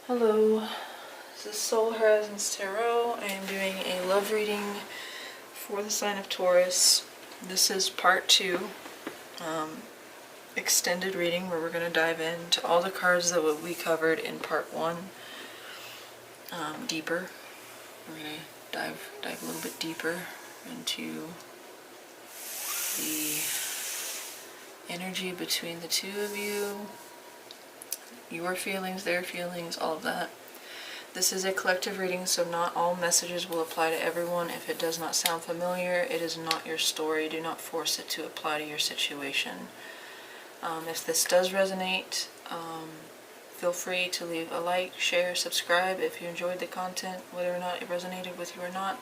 Hello, this is Soul Horizons Tarot. I am doing a love reading for the sign of Taurus. This is part 2, extended reading, where we're going to dive into all the cards that we covered in part 1 deeper. We're going to dive a little bit deeper into the energy between the two of you, your feelings, their feelings, all of that. This is a collective reading, so not all messages will apply to everyone. If it does not sound familiar, it is not your story. Do not force it to apply to your situation. If this does resonate, feel free to leave a like, share, subscribe if you enjoyed the content, whether or not it resonated with you or not.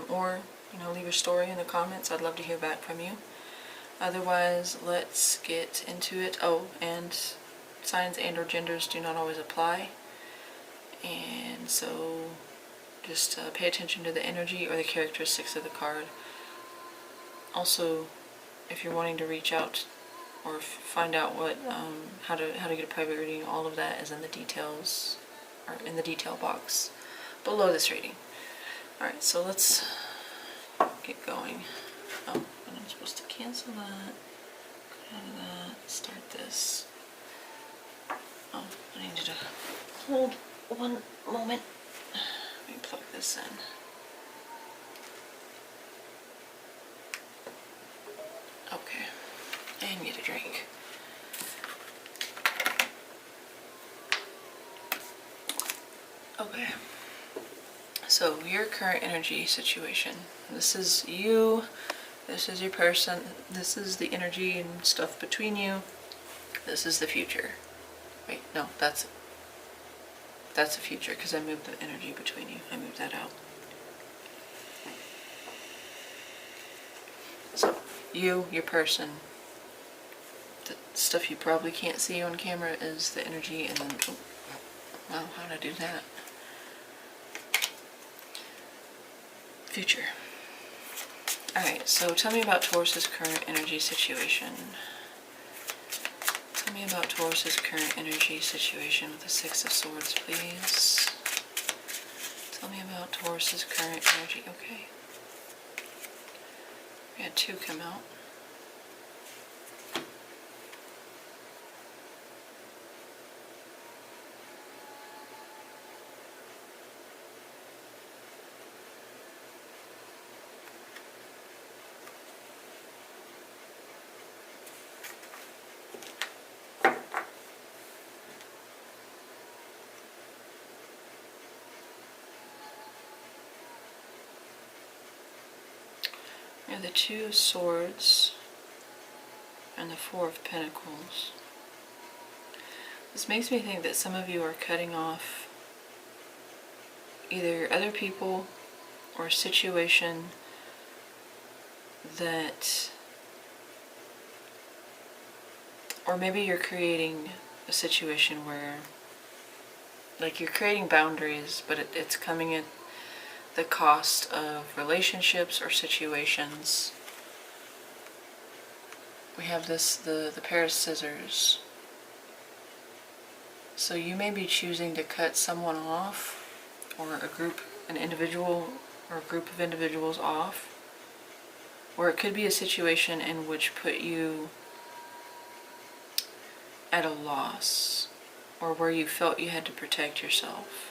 Or, leave your story in the comments. I'd love to hear back from you. Otherwise, let's get into it. Oh, and signs and or genders do not always apply, and so just pay attention to the energy or the characteristics of the card. Also, if you're wanting to reach out or find out what how to get a private reading, all of that is in the details, or in the detail box below this reading. Alright, so let's get going. Oh, and I'm supposed to cancel that, go out of that, start this. Oh, I need you to hold one moment. Let me plug this in. Okay, and get a drink. Okay, so your current energy situation. This is you, this is your person, this is the energy and stuff between you, this is the future. Wait, no, that's the future, because I moved the energy between you. I moved that out. So, you, your person, the stuff you probably can't see on camera is the energy, and then, oh, wow, how did I do that? Future. Alright, so tell me about Taurus's current energy situation. Tell me about Taurus's current energy situation with the Six of Swords, please. Tell me about Taurus's current energy. Okay. We had 2 come out. We have the 2 of Swords and the 4 of Pentacles. This makes me think that some of you are cutting off either other people or a situation that, or maybe you're creating a situation where, like, you're creating boundaries, but it's coming at the cost of relationships or situations. We have this, the pair of scissors. So you may be choosing to cut someone off, or an individual or a group of individuals off, or it could be a situation in which put you at a loss, or where you felt you had to protect yourself.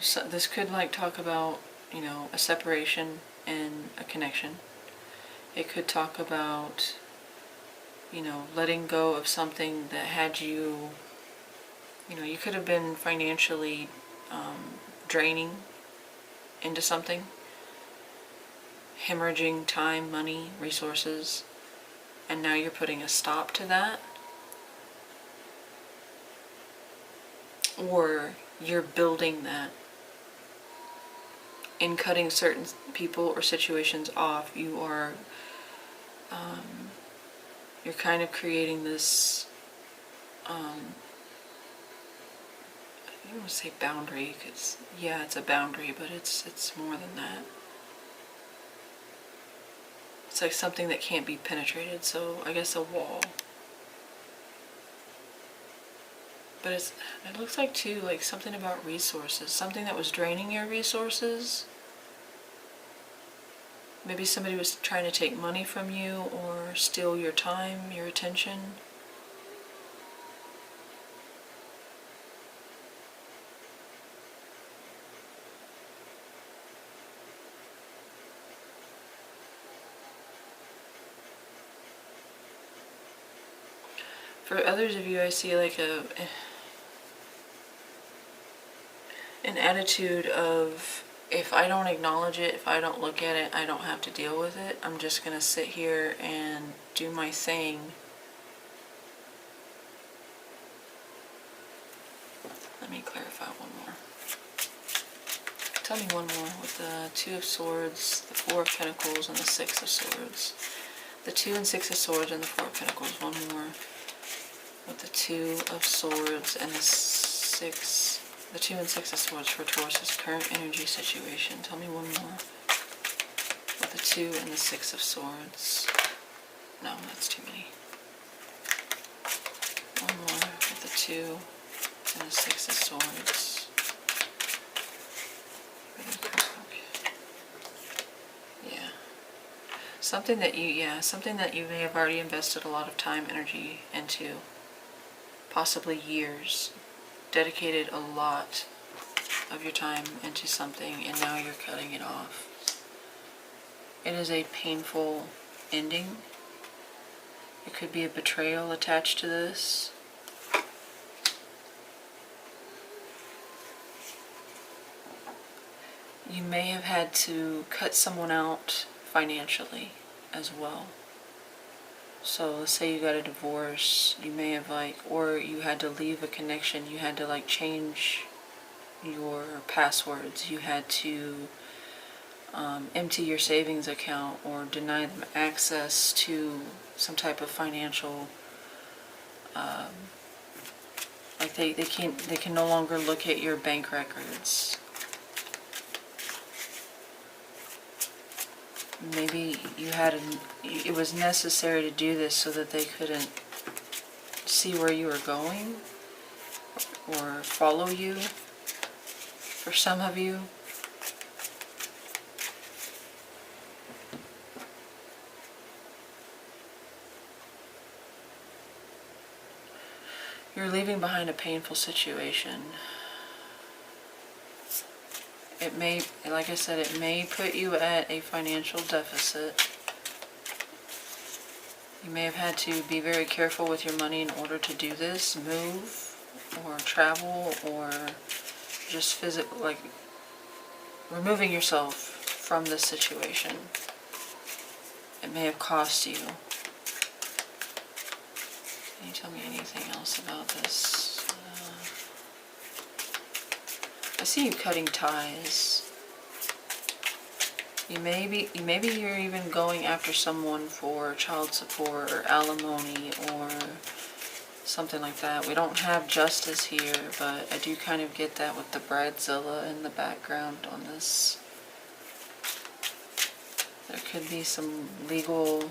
So this could talk about, a separation and a connection. It could talk about, letting go of something that had you, you could have been financially draining into something, hemorrhaging time, money, resources, and now you're putting a stop to that. Or you're building that. In cutting certain people or situations off, you are, you're kind of creating this, I don't want to say boundary, because, yeah, it's a boundary, but it's more than that. It's like something that can't be penetrated, so I guess a wall. But it looks like too, like something about resources, something that was draining your resources. Maybe somebody was trying to take money from you or steal your time, your attention. For others of you, I see like an attitude of, if I don't acknowledge it, if I don't look at it, I don't have to deal with it. I'm just going to sit here and do my thing. Let me clarify one more. Tell me one more with the Two of Swords, the Four of Pentacles, and the Six of Swords. The Two and Six of Swords and the Four of Pentacles. One more with the Two of Swords and the Six. The Two and Six of Swords for Taurus's current energy situation. Tell me one more with the Two and the Six of Swords. No, that's too many. One more with the Two and the Six of Swords. Yeah. Something that you may have already invested a lot of time, energy into. Possibly years. Dedicated a lot of your time into something, and now you're cutting it off. It is a painful ending. It could be a betrayal attached to this. You may have had to cut someone out financially as well. So let's say you got a divorce, you may have or you had to leave a connection, you had to change your passwords, you had to empty your savings account or deny them access to some type of financial, they can no longer look at your bank records. Maybe it was necessary to do this so that they couldn't see where you were going or follow you. For some of you, you're leaving behind a painful situation. It may, like I said, it may put you at a financial deficit. You may have had to be very careful with your money in order to do this, move, or travel, or just physically, removing yourself from this situation. It may have cost you. Can you tell me anything else about this? I see you cutting ties. Maybe you're even going after someone for child support or alimony or something like that. We don't have justice here, but I do kind of get that with the bridezilla in the background on this. There could be some legal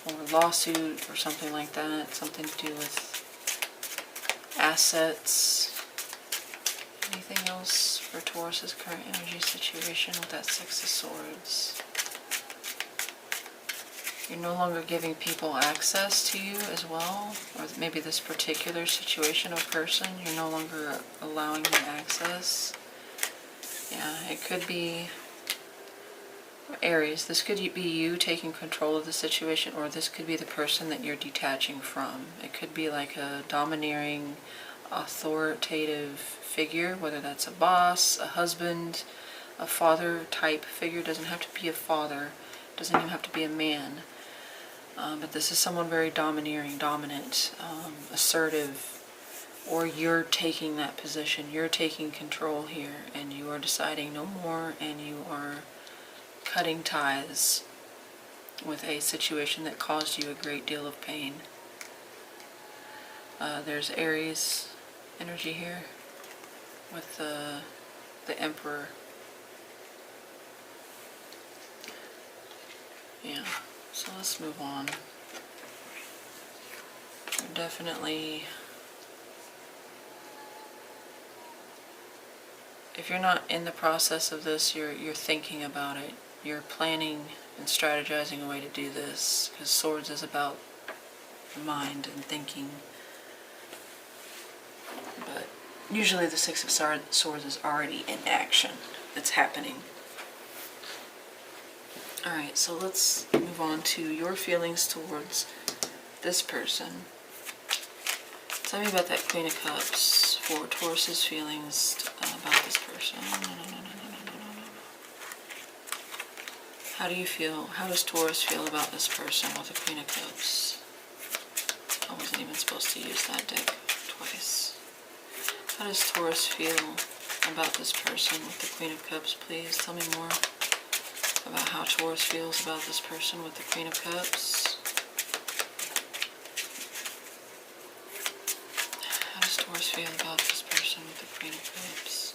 or lawsuit or something like that, something to do with assets. Anything else for Taurus's current energy situation with that Six of Swords? You're no longer giving people access to you as well, or maybe this particular situation or person, you're no longer allowing them access. Yeah, it could be Aries. This could be you taking control of the situation, or this could be the person that you're detaching from. It could be like a domineering, authoritative figure, whether that's a boss, a husband, a father type figure. Doesn't have to be a father, doesn't even have to be a man, but this is someone very domineering, dominant, assertive, or you're taking that position, you're taking control here, and you are deciding no more, and you are cutting ties with a situation that caused you a great deal of pain. There's Aries energy here with the Emperor. Yeah, so let's move on. You're definitely if you're not in the process of this, you're thinking about it. You're planning and strategizing a way to do this, because Swords is about the mind and thinking. But usually the Six of Swords is already in action. It's happening. Alright, so let's move on to your feelings towards this person. Tell me about that Queen of Cups for Taurus's feelings about this person. How do you feel? How does Taurus feel about this person with the Queen of Cups? I wasn't even supposed to use that deck twice. How does Taurus feel about this person with the Queen of Cups, please? Tell me more about how Taurus feels about this person with the Queen of Cups. How does Taurus feel about this person with the Queen of Cups?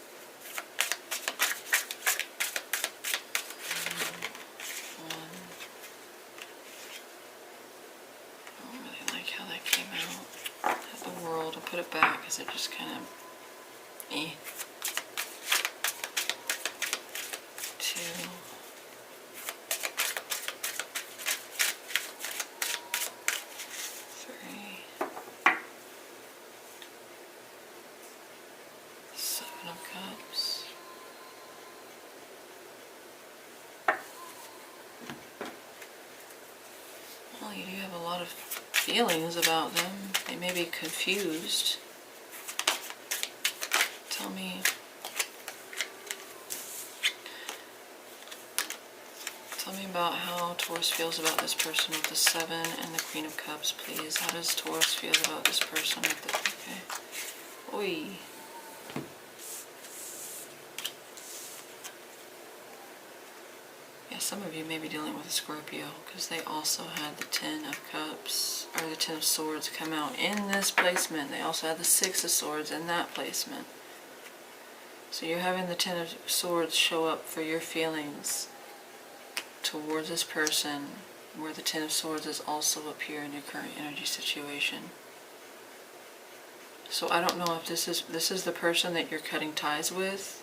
I don't really like how that came out. The World, I'll put it back because it just kind of Two. Three. Seven of Cups. Well, you do have a lot of feelings about them. They may be confused. Tell me about how Taurus feels about this person with the Seven and the Queen of Cups, please. How does Taurus feel about this person with the... Okay. Oi. Yeah, some of you may be dealing with a Scorpio, because they also had the Ten of Cups, or the Ten of Swords come out in this placement. They also had the Six of Swords in that placement. So you're having the Ten of Swords show up for your feelings towards this person, where the Ten of Swords is also up here in your current energy situation. So I don't know if this is the person that you're cutting ties with,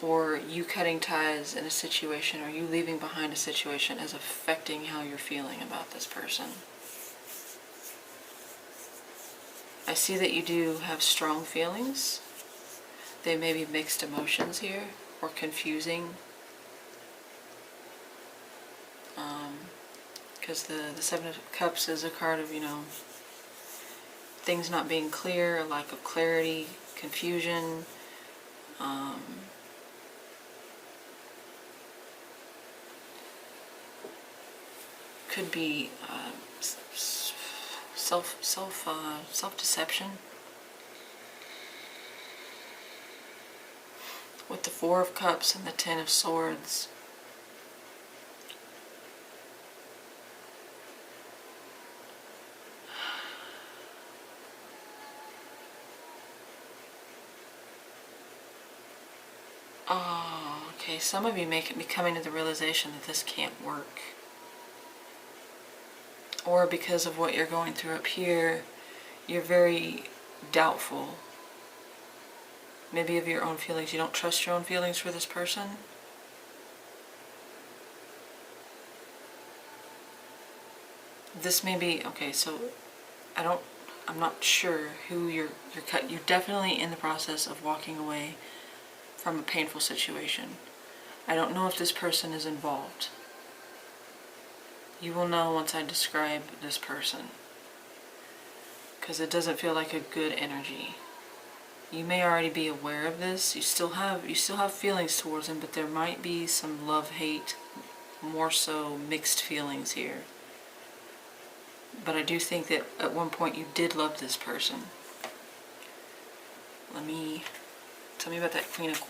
or you cutting ties in a situation, or you leaving behind a situation as affecting how you're feeling about this person. I see that you do have strong feelings. They may be mixed emotions here, or confusing. Because the Seven of Cups is a card of, things not being clear, a lack of clarity, confusion. Could be self-deception. With the Four of Cups and the Ten of Swords. Oh, okay. Some of you may be coming to the realization that this can't work. Or because of what you're going through up here, you're very doubtful. Maybe of your own feelings. You don't trust your own feelings for this person. This may be, okay, so I'm not sure who you're definitely in the process of walking away from a painful situation. I don't know if this person is involved. You will know once I describe this person, because it doesn't feel like a good energy. You may already be aware of this. You still have feelings towards him, but there might be some love-hate, more so mixed feelings here. But I do think that at one point you did love this person. Tell me about that Queen of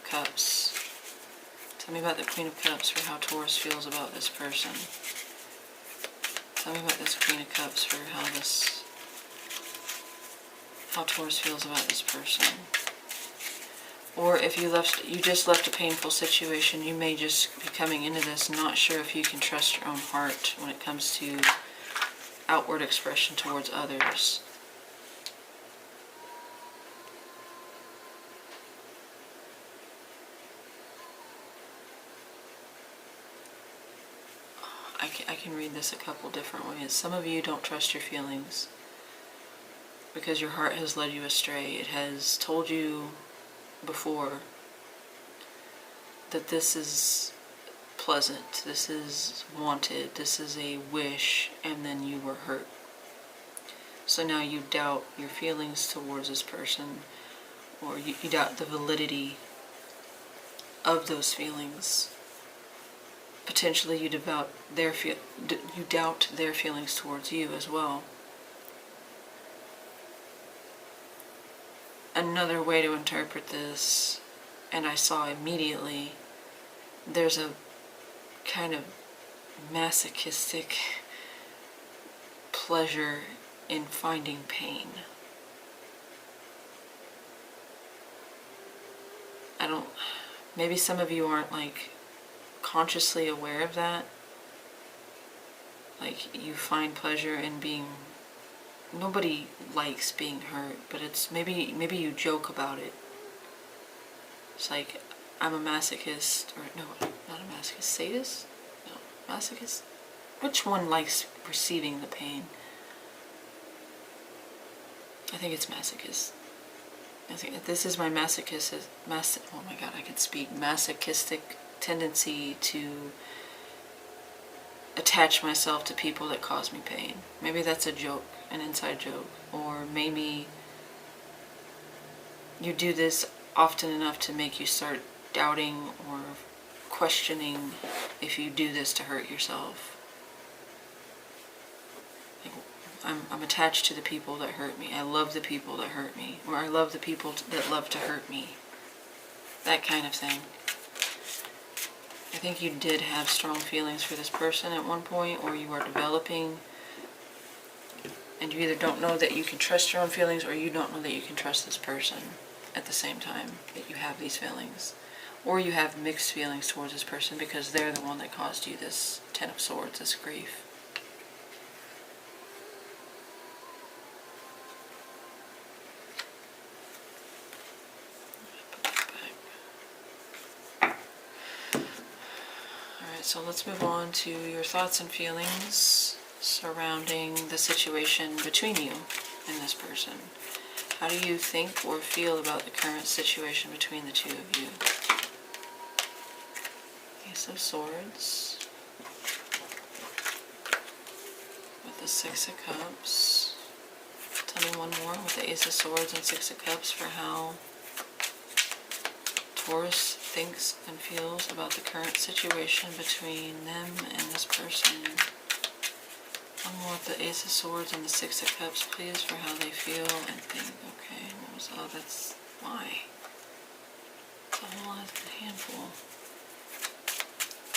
Cups. Tell me about the Queen of Cups for how Taurus feels about this person. Tell me about this Queen of Cups for how Taurus feels about this person. Or if you just left a painful situation, you may just be coming into this not sure if you can trust your own heart when it comes to outward expression towards others. I can read this a couple different ways. Some of you don't trust your feelings because your heart has led you astray. It has told you before that this is pleasant, this is wanted, this is a wish, and then you were hurt. So now you doubt your feelings towards this person, or you doubt the validity of those feelings. Potentially you doubt their feelings towards you as well. Another way to interpret this, and I saw immediately, there's a kind of masochistic pleasure in finding pain. Maybe some of you aren't like consciously aware of that. Like you find pleasure in being, nobody likes being hurt, but it's maybe you joke about it. It's like, I'm a masochist, or no, not a masochist, sadist? No, masochist? Which one likes receiving the pain? I think it's masochist. I think this is my masochistic tendency to attach myself to people that cause me pain. Maybe that's a joke, an inside joke, or maybe you do this often enough to make you start doubting or questioning if you do this to hurt yourself. I'm attached to the people that hurt me. I love the people that hurt me. Or I love the people that love to hurt me. That kind of thing. I think you did have strong feelings for this person at one point, or you are developing, and you either don't know that you can trust your own feelings, or you don't know that you can trust this person at the same time that you have these feelings. Or you have mixed feelings towards this person because they're the one that caused you this Ten of Swords, this grief. So let's move on to your thoughts and feelings surrounding the situation between you and this person. How do you think or feel about the current situation between the two of you? Ace of Swords with the Six of Cups. Tell me one more with the Ace of Swords and Six of Cups for how Taurus thinks and feels about the current situation between them and this person. One more with the Ace of Swords and the Six of Cups, please, for how they feel and think. Okay, what was, oh, that's why. It's a whole handful.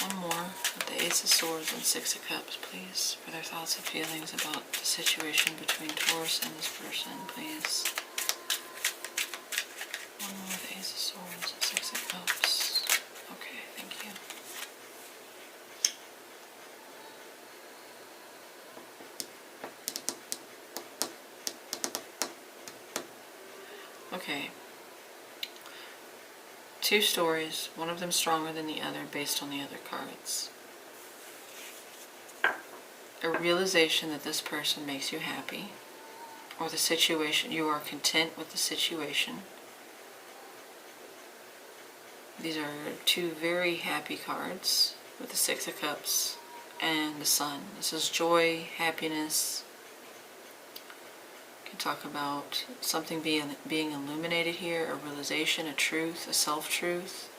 One more with the Ace of Swords and Six of Cups, please, for their thoughts and feelings about the situation between Taurus and this person, please. One more with the Ace of Swords and Six of Cups. Okay, thank you. Okay. Two stories, one of them stronger than the other based on the other cards. A realization that this person makes you happy, or the situation, you are content with the situation. These are two very happy cards with the Six of Cups and the Sun. This is joy, happiness. You can talk about something being illuminated here, a realization, a truth, a self-truth.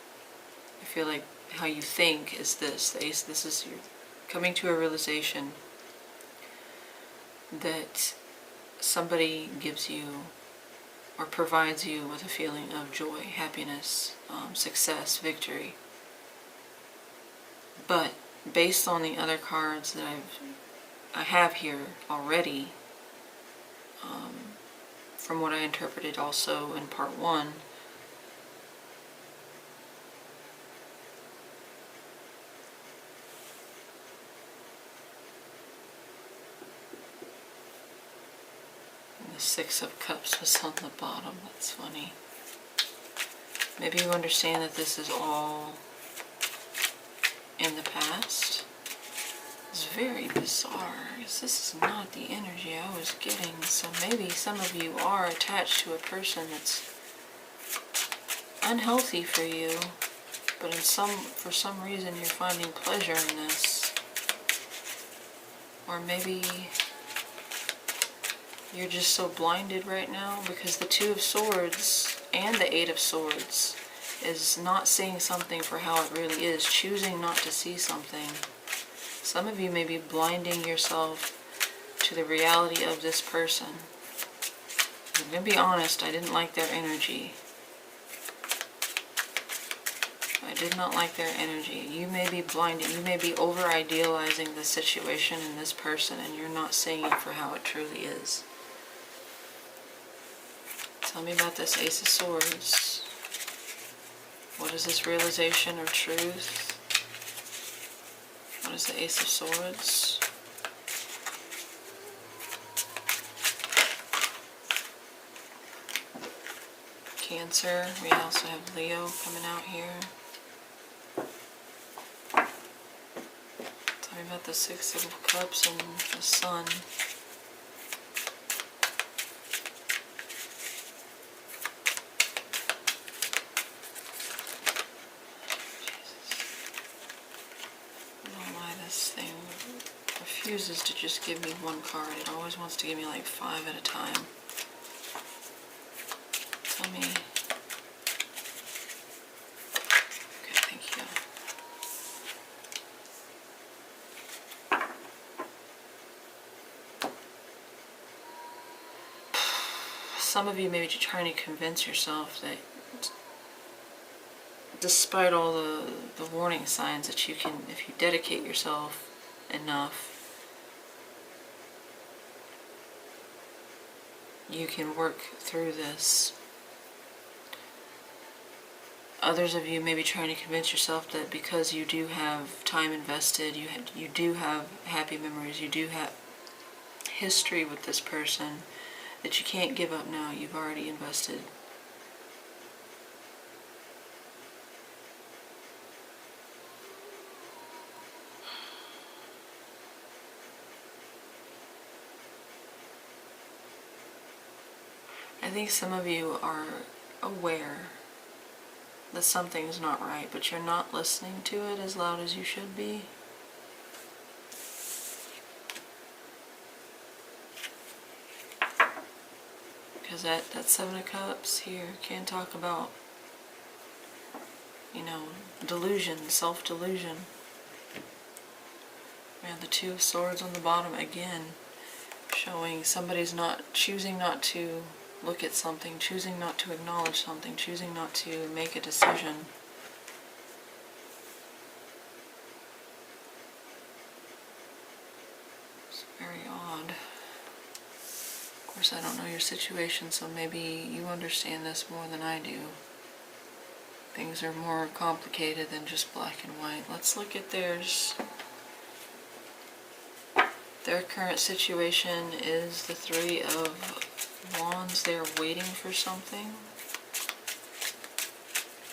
I feel like how you think is this. The Ace, this is you're coming to a realization that somebody gives you or provides you with a feeling of joy, happiness, success, victory. But based on the other cards that I have here already, from what I interpreted also in part 1, the Six of Cups was on the bottom. That's funny. Maybe you understand that this is all in the past. It's very bizarre, because this is not the energy I was getting. So maybe some of you are attached to a person that's unhealthy for you, but for some reason you're finding pleasure in this. Or maybe you're just so blinded right now, because the Two of Swords and the Eight of Swords is not seeing something for how it really is, choosing not to see something. Some of you may be blinding yourself to the reality of this person. I'm going to be honest, I didn't like their energy. I did not like their energy. You may be blinded, you may be over-idealizing the situation in this person, and you're not seeing it for how it truly is. Tell me about this Ace of Swords. What is this realization or truth? What is the Ace of Swords? Cancer. We also have Leo coming out here. Tell me about the Six of Cups and the Sun. Refuses to just give me one card. It always wants to give me like 5 at a time. Tell me. Okay, thank you. Some of you may be trying to convince yourself that despite all the warning signs that you can, if you dedicate yourself enough, you can work through this. Others of you may be trying to convince yourself that because you do have time invested, you do have happy memories, you do have history with this person, that you can't give up now. You've already invested. I think some of you are aware that something's not right, but you're not listening to it as loud as you should be. Because that Seven of Cups here can talk about, delusion, self-delusion. And the Two of Swords on the bottom again, showing somebody's choosing not to look at something, choosing not to acknowledge something, choosing not to make a decision. It's very odd. Of course, I don't know your situation, so maybe you understand this more than I do. Things are more complicated than just black and white. Let's look at theirs. Their current situation is the Three of Wands. They are waiting for something.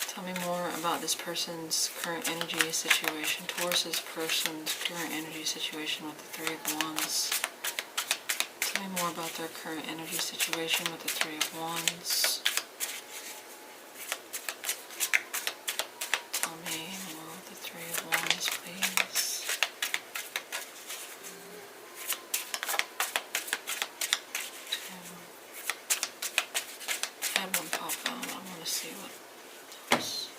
Tell me more about this person's current energy situation. Taurus's person's current energy situation with the Three of Wands. Tell me more about their current energy situation with the Three of Wands. Tell me more with the Three of Wands, please. I had one pop out. I want to see what else.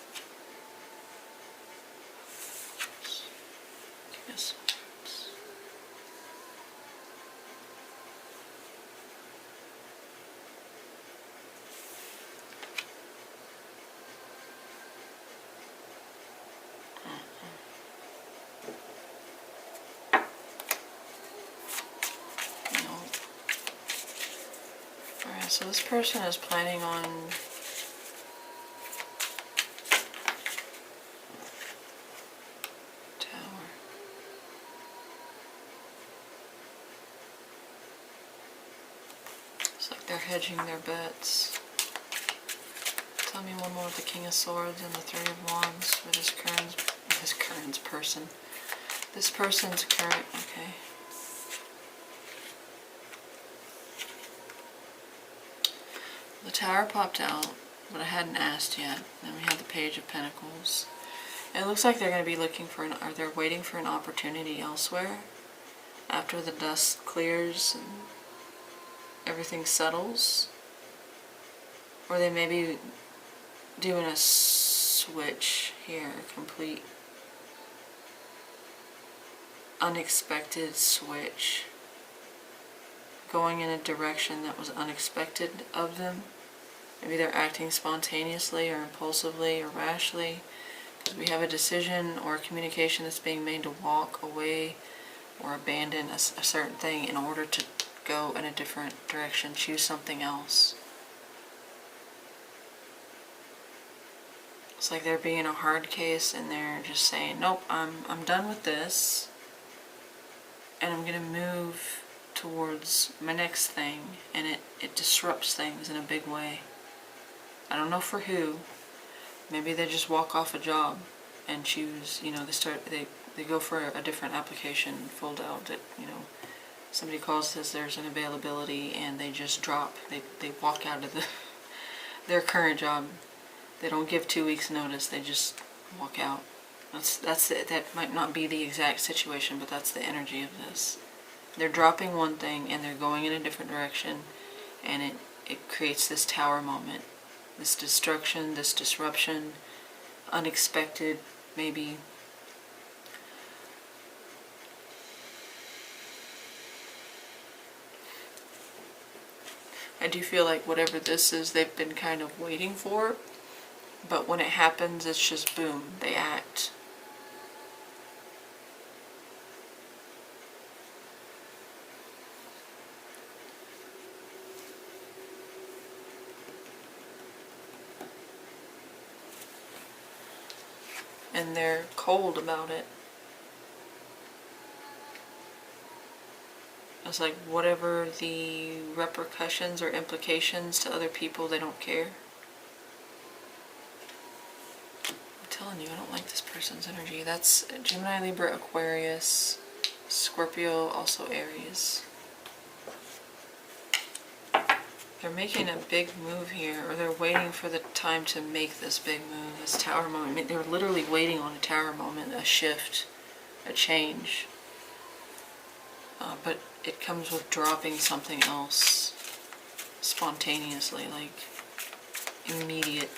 Yes. So this person is planning on Tower. It's like they're hedging their bets. Tell me one more with the King of Swords and the Three of Wands with his current person. This person's current, okay. The Tower popped out, but I hadn't asked yet. Then we have the Page of Pentacles. It looks like they're going to be looking for or they're waiting for an opportunity elsewhere after the dust clears and everything settles. Or they may be doing a switch here, a complete unexpected switch, going in a direction that was unexpected of them. Maybe they're acting spontaneously or impulsively or rashly, because we have a decision or a communication that's being made to walk away or abandon a certain thing in order to go in a different direction, choose something else. It's like they're being a hard case and they're just saying, nope, I'm done with this and I'm going to move towards my next thing, and it disrupts things in a big way. I don't know for who. Maybe they just walk off a job and choose, they go for a different application filled out that, somebody calls, says there's an availability, and they just drop. They walk out of their current job. They don't give 2 weeks notice, they just walk out. That's it. That might not be the exact situation, but that's the energy of this. They're dropping one thing and they're going in a different direction, and it creates this tower moment. This destruction, this disruption, unexpected, maybe. I do feel like whatever this is, they've been kind of waiting for, but when it happens, it's just boom, they act. And they're cold about it. It's like whatever the repercussions or implications to other people, they don't care. I'm telling you, I don't like this person's energy. That's Gemini, Libra, Aquarius, Scorpio, also Aries. They're making a big move here, or they're waiting for the time to make this big move, this tower moment. I mean, they're literally waiting on a tower moment, a shift, a change. But it comes with dropping something else spontaneously, like immediate.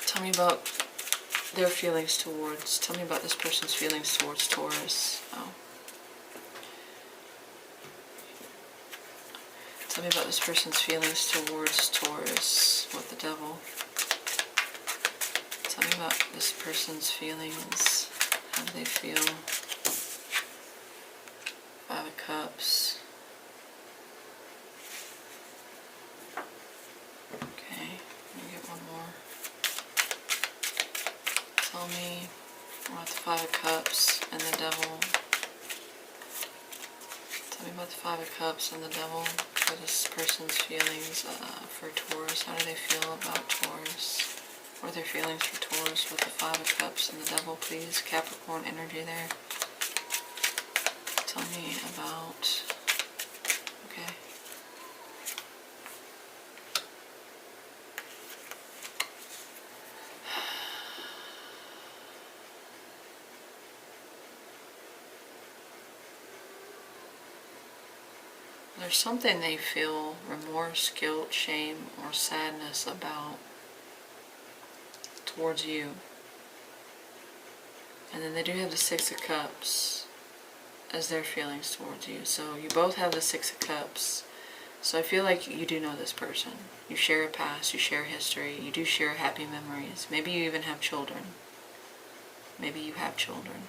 Tell me about their feelings towards, tell me about this person's feelings towards Taurus. Oh. Tell me about this person's feelings towards Taurus with the Devil. Tell me about this person's feelings. How do they feel? 5 of Cups. Okay, let me get one more. Tell me about the 5 of Cups and the Devil. Tell me about the 5 of Cups and the Devil for this person's feelings for Taurus. How do they feel about Taurus? What are their feelings for Taurus with the 5 of Cups and the Devil, please? Capricorn energy there. Tell me about... Okay. There's something they feel remorse, guilt, shame, or sadness about towards you. And then they do have the 6 of Cups as their feelings towards you. So you both have the 6 of Cups. So I feel like you do know this person. You share a past, you share history, you do share happy memories. Maybe you even have children. Maybe you have children.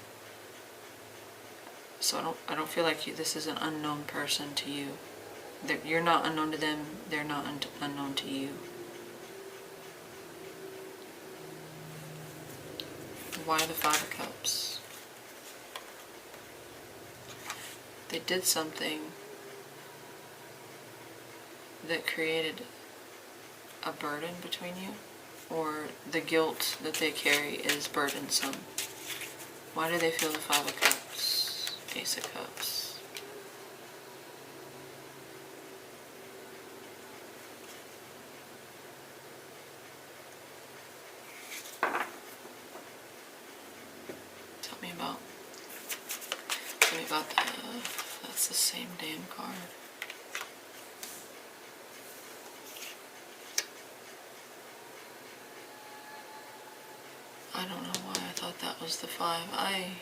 So I don't feel like this is an unknown person to you. You're not unknown to them, they're not unknown to you. Why the 5 of Cups? They did something that created a burden between you, or the guilt that they carry is burdensome. Why do they feel the Five of Cups, Ace of Cups? Tell me about that's the same damn card. I don't know why I thought that was the Five. I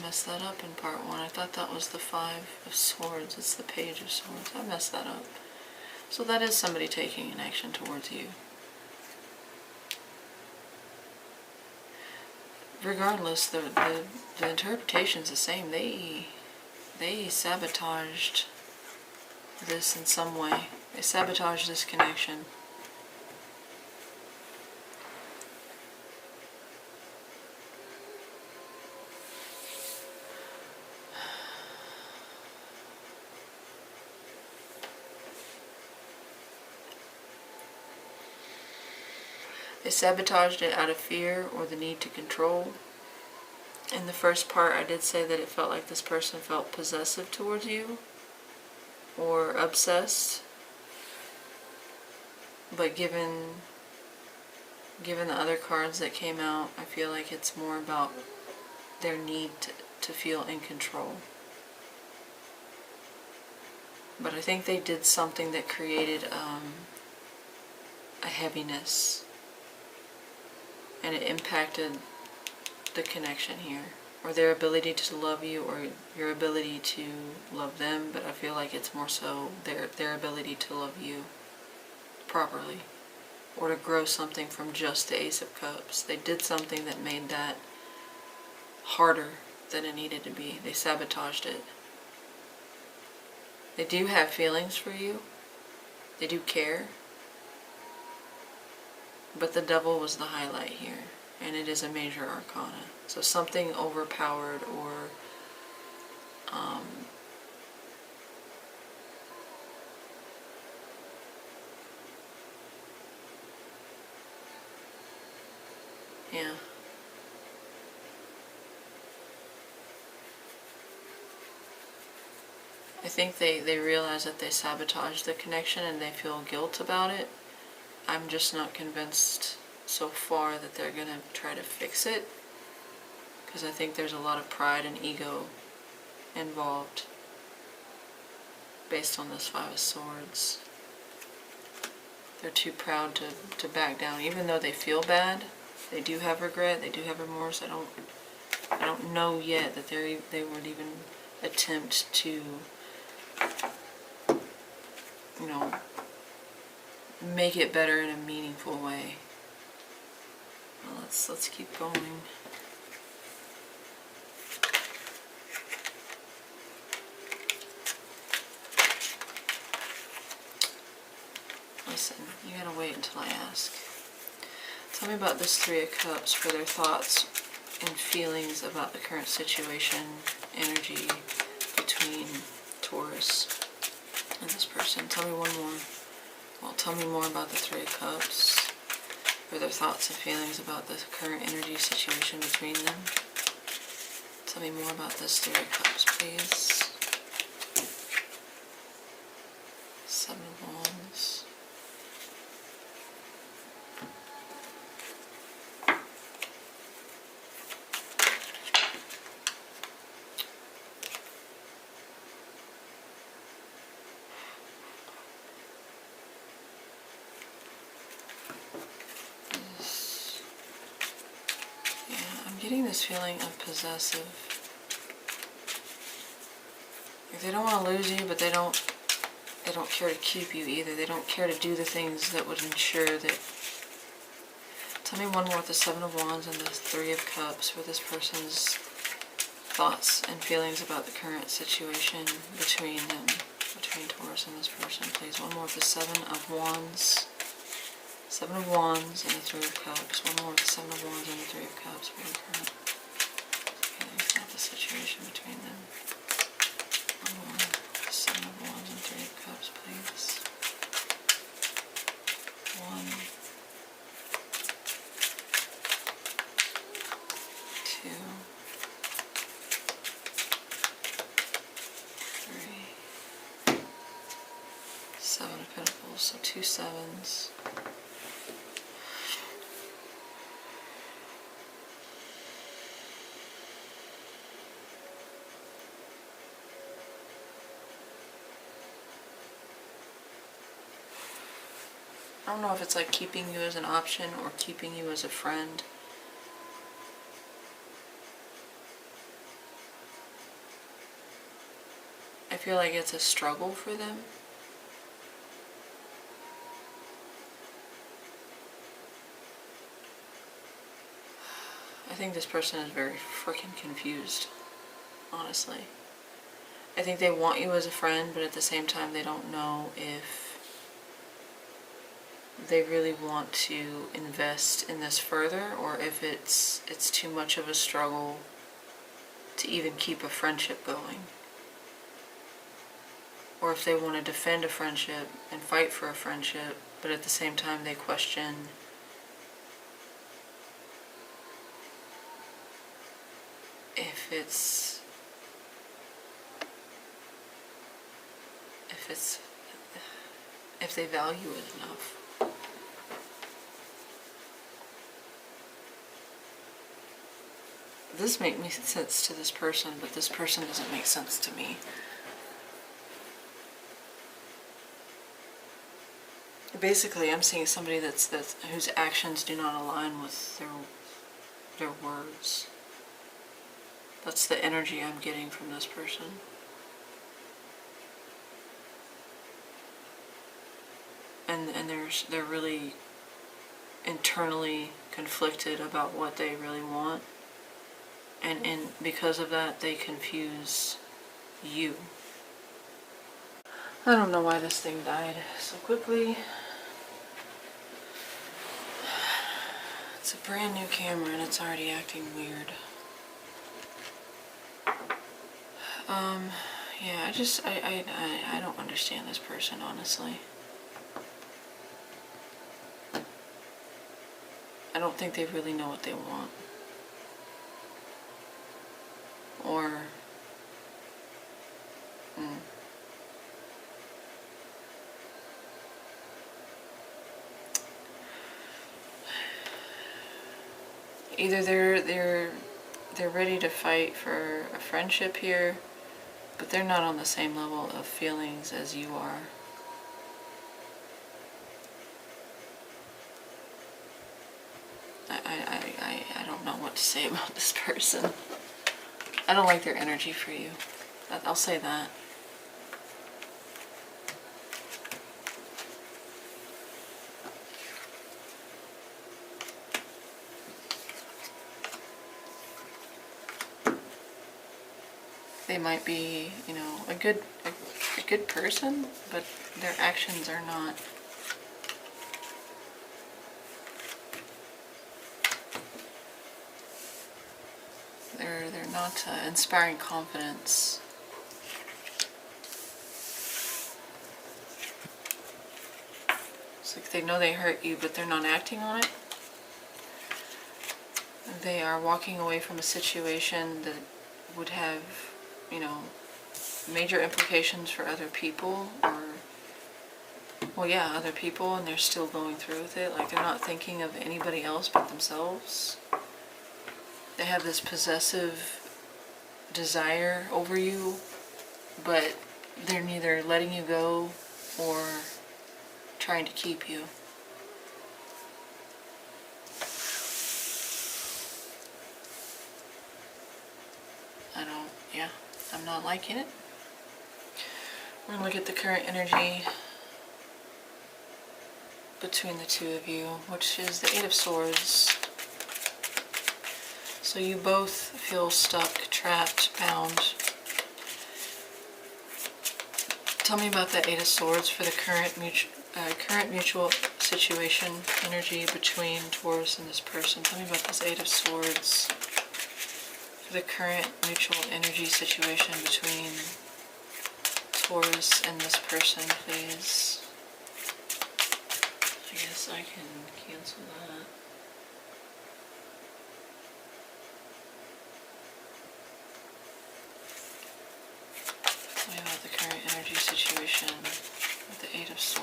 messed that up in part one. I thought that was the Five of Swords. It's the Page of Swords. I messed that up. So that is somebody taking an action towards you. Regardless, the interpretation's the same. They sabotaged this in some way. They sabotaged this connection. They sabotaged it out of fear or the need to control. In the first part, I did say that it felt like this person felt possessive towards you or obsessed. But given the other cards that came out, I feel like it's more about their need to feel in control. But I think they did something that created a heaviness. And it impacted the connection here, or their ability to love you, or your ability to love them. But I feel like it's more so their ability to love you properly, or to grow something from just the Ace of Cups. They did something that made that harder than it needed to be. They sabotaged it. They do have feelings for you. They do care. But the Devil was the highlight here, and it is a major arcana. So something overpowered or yeah. I think they realize that they sabotaged the connection and they feel guilt about it. I'm just not convinced so far that they're going to try to fix it, because I think there's a lot of pride and ego involved based on this Five of Swords. They're too proud to back down. Even though they feel bad, they do have regret, they do have remorse. I don't know yet that they would even attempt to, you know, make it better in a meaningful way. Well, let's keep going. Listen, you gotta wait until I ask. Tell me about this Three of Cups for their thoughts and feelings about the current situation, energy between Taurus and this person. Tell me one more. Well, tell me more about the Three of Cups, or their thoughts and feelings about the current energy situation between them. Tell me more about this Three of Cups, please. Seven of Wands. Getting this feeling of possessive. Like they don't want to lose you, but they don't care to keep you either. They don't care to do the things that would ensure that. Tell me one more with the Seven of Wands and the Three of Cups for this person's thoughts and feelings about the current situation between them, between Taurus and this person, please. One more with the Seven of Wands. Seven of Wands and the Three of Cups. One more with the Seven of Wands and the Three of Cups for the current feelings about the situation between them. One more with the Seven of Wands and Three of Cups, please. One, two, Seven of Pentacles, so 2 sevens. I don't know if it's like keeping you as an option or keeping you as a friend. I feel like it's a struggle for them. I think this person is very freaking confused, honestly. I think they want you as a friend, but at the same time they don't know if they really want to invest in this further, or if it's too much of a struggle to even keep a friendship going. Or if they want to defend a friendship and fight for a friendship, but at the same time they question if they value it enough. This makes sense to this person, but this person doesn't make sense to me. Basically, I'm seeing somebody whose actions do not align with their words. That's the energy I'm getting from this person. And they're really internally conflicted about what they really want. And because of that, they confuse you. I don't know why this thing died so quickly. It's a brand new camera and it's already acting weird. Yeah, I don't understand this person, honestly. I don't think they really know what they want. Or either they're ready to fight for a friendship here, but they're not on the same level of feelings as you are. I don't know what to say about this person. I don't like their energy for you. I'll say that. They might be, a good person, but their actions are not. They're not inspiring confidence. It's like they know they hurt you, but they're not acting on it. They are walking away from a situation that would have, major implications for other people, other people, and they're still going through with it. Like, they're not thinking of anybody else but themselves. They have this possessive desire over you, but they're neither letting you go or trying to keep you. I'm not liking it. We're going to look at the current energy between the two of you, which is the Eight of Swords. So you both feel stuck, trapped, bound. Tell me about the Eight of Swords for the current mutual situation, energy between Taurus and this person. Tell me about this Eight of Swords for the current mutual energy situation between Taurus and this person, please. I guess I can cancel that. Tell me about the current energy situation with the Eight of Swords.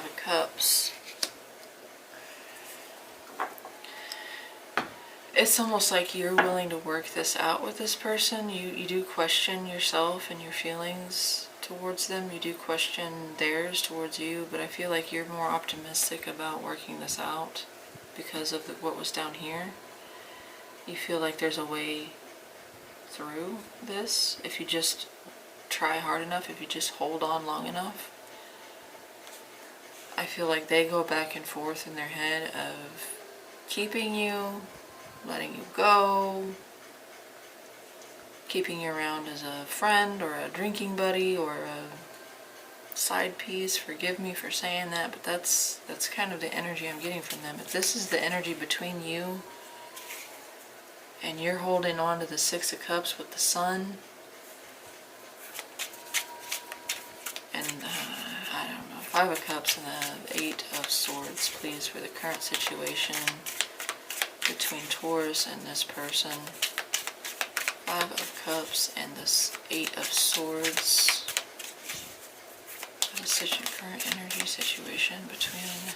Five of Cups. It's almost like you're willing to work this out with this person. You do question yourself and your feelings towards them. You do question theirs towards you, but I feel like you're more optimistic about working this out because of what was down here. You feel like there's a way through this if you just try hard enough, if you just hold on long enough. I feel like they go back and forth in their head of keeping you, letting you go, keeping you around as a friend or a drinking buddy or a side piece. Forgive me for saying that, but that's kind of the energy I'm getting from them. If this is the energy between you and you're holding on to the Six of Cups with the Sun and I don't know, Five of Cups and the Eight of Swords, please, for the current situation between Taurus and this person. Five of Cups and this Eight of Swords. The current energy situation between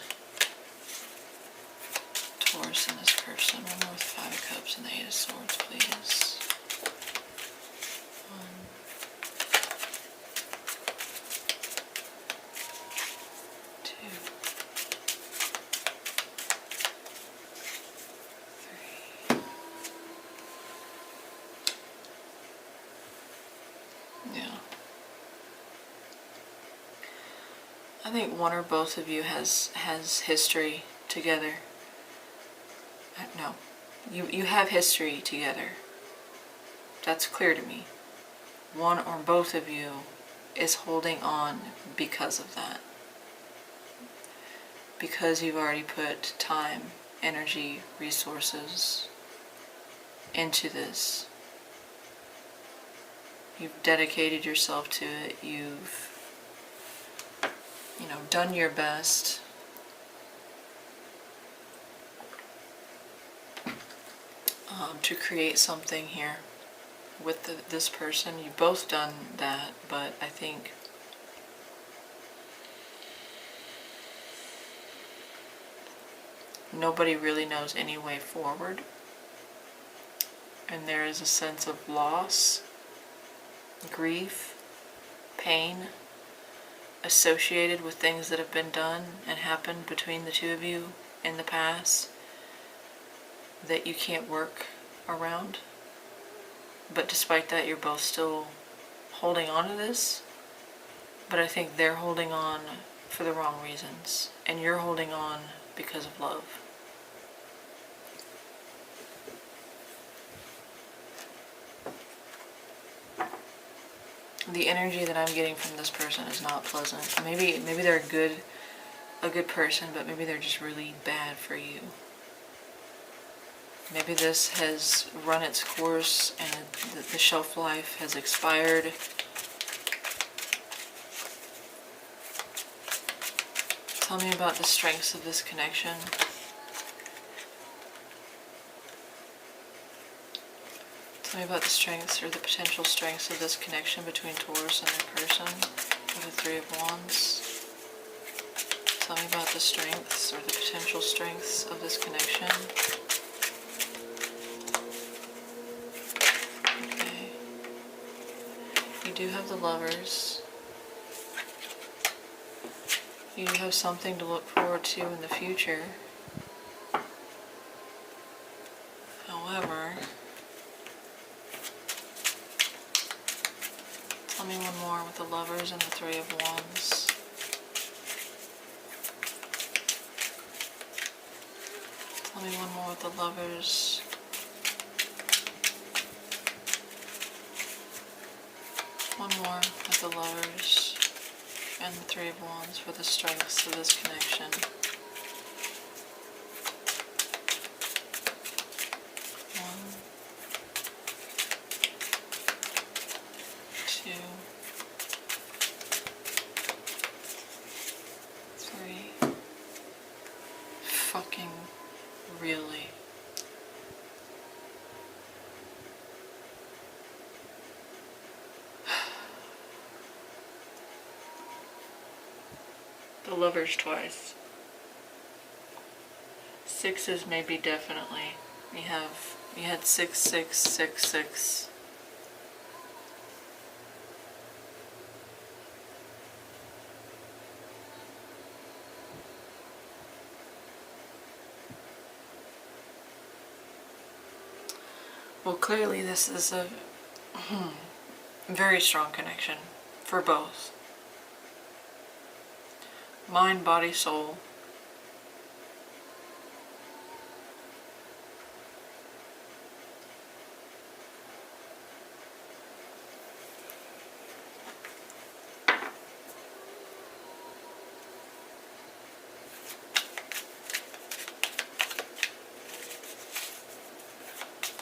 Taurus and this person. One more with Five of Cups and the Eight of Swords, please. One, two, three. Yeah. I think one or both of you has history together. No, you have history together. That's clear to me. One or both of you is holding on because of that. Because you've already put time, energy, resources into this. You've dedicated yourself to it. You've, done your best. To create something here with this person. You've both done that, but I think nobody really knows any way forward. And there is a sense of loss, grief, pain associated with things that have been done and happened between the two of you in the past that you can't work around. But despite that, you're both still holding on to this. But I think they're holding on for the wrong reasons, and you're holding on because of love. The energy that I'm getting from this person is not pleasant. Maybe they're a good person, but maybe they're just really bad for you. Maybe this has run its course and the shelf life has expired. Tell me about the strengths of this connection. Tell me about the strengths or the potential strengths of this connection between Taurus and their person with the Three of Wands. Tell me about the strengths or the potential strengths of this connection. Okay. You do have the Lovers. You do have something to look forward to in the future. However, tell me one more with the Lovers and the Three of Wands. Tell me one more with the Lovers. One more with the Lovers and the Three of Wands for the strengths of this connection. One, two, three. Fucking really. The Lovers twice. Sixes maybe definitely. You had 6, 6, 6, 6. Well, clearly this is a very strong connection for both. Mind, body, soul.